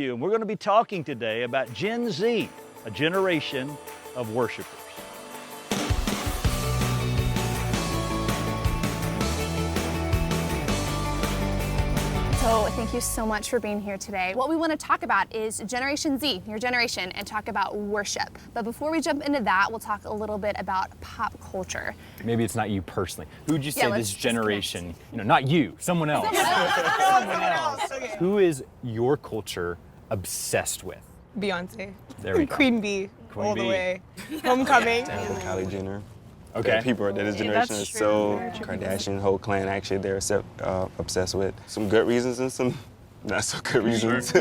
And we're going to be talking today about Gen Z, a generation of worshipers. So thank you so much for being here today. What we want to talk about is Generation Z, your generation, and talk about worship. But before we jump into that, we'll talk a little bit about pop culture. Maybe it's not you personally. Who would you say let's this just generation, not you, someone else. Someone else. Okay. Who is your culture obsessed with? Beyonce. There we go. Queen Bee. Queen all Bee. the way. Homecoming. Kylie Jenner. Okay. The people that this generation is so Kardashian, whole clan actually they're obsessed with. Some good reasons and some not so good reasons,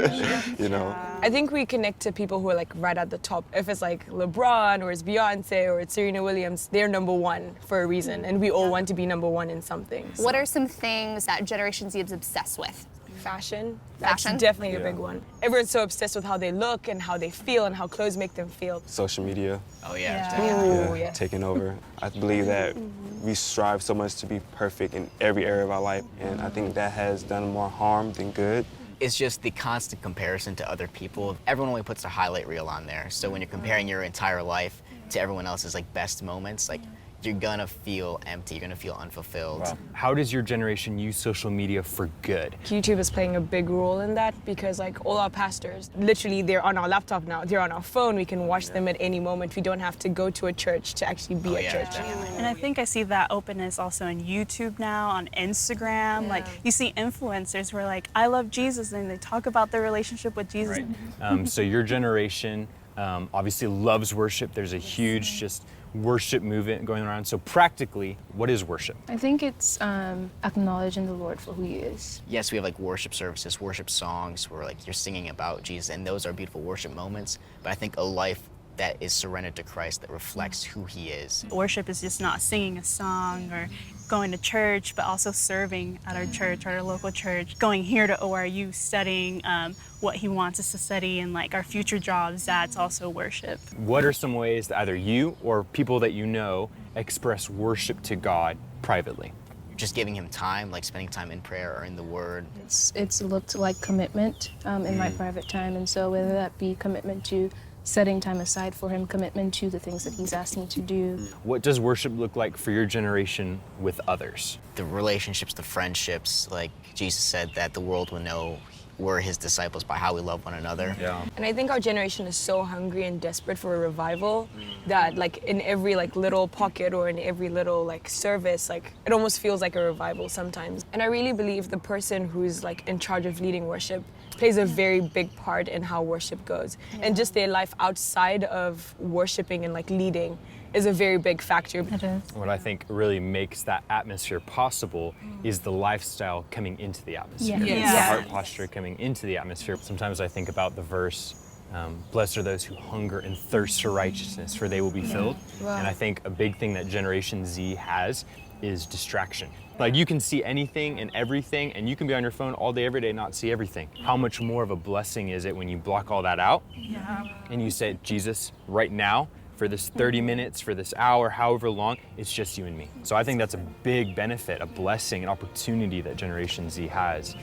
you know. I think we connect to people who are like right at the top. If it's like LeBron or it's Beyonce or it's Serena Williams, they're number one for a reason, and we all want to be number one in something. So. What are some things that Generation Z is obsessed with? Fashion. That's Fashion? definitely a big one. Everyone's so obsessed with how they look and how they feel and how clothes make them feel. Social media. Oh yeah. Oh, yeah. Taking over. I believe that we strive so much to be perfect in every area of our life, and I think that has done more harm than good. It's just the constant comparison to other people. Everyone only puts their highlight reel on there. So when you're comparing your entire life to everyone else's like best moments, like you're gonna feel empty, you're gonna feel unfulfilled. Wow. How does your generation use social media for good? YouTube is playing a big role in that because like all our pastors, literally they're on our laptop now, they're on our phone, we can watch them at any moment. We don't have to go to a church to actually be at church. And I think I see that openness also on YouTube now, on Instagram. Like you see influencers who are like, I love Jesus, and they talk about their relationship with Jesus. Right. So your generation obviously loves worship. There's a huge just worship movement going around. So practically, what is worship? I think it's acknowledging the Lord for who He is. Yes, we have like worship services, worship songs where like you're singing about Jesus, and those are beautiful worship moments. But I think a life that is surrendered to Christ, that reflects who He is. Worship is just not singing a song or going to church, but also serving at our church or our local church, going here to ORU, studying what He wants us to study and like our future jobs. That's also worship. What are some ways that either you or people that you know express worship to God privately? Just giving Him time, like spending time in prayer or in the Word. It's looked like commitment in my private time, and so whether that be commitment to setting time aside for Him, commitment to the things that He's asked me to do. What does worship look like for your generation with others? The relationships, the friendships, like Jesus said that the world will know we're His disciples by how we love one another. Yeah. And I think our generation is so hungry and desperate for a revival that like in every like little pocket or in every little like service, like it almost feels like a revival sometimes. And I really believe the person who's like in charge of leading worship plays a very big part in how worship goes. And just their life outside of worshiping and like leading is a very big factor. It is. What I think really makes that atmosphere possible is the lifestyle coming into the atmosphere. Yes. The heart posture coming into the atmosphere. Sometimes I think about the verse, blessed are those who hunger and thirst for righteousness, for they will be filled. Wow. And I think a big thing that Generation Z has is distraction. Like you can see anything and everything, and you can be on your phone all day, every day, and not see everything. How much more of a blessing is it when you block all that out and you say, Jesus, right now, for this 30 minutes, for this hour, however long, it's just you and me. So I think that's a big benefit, a blessing, an opportunity that Generation Z has.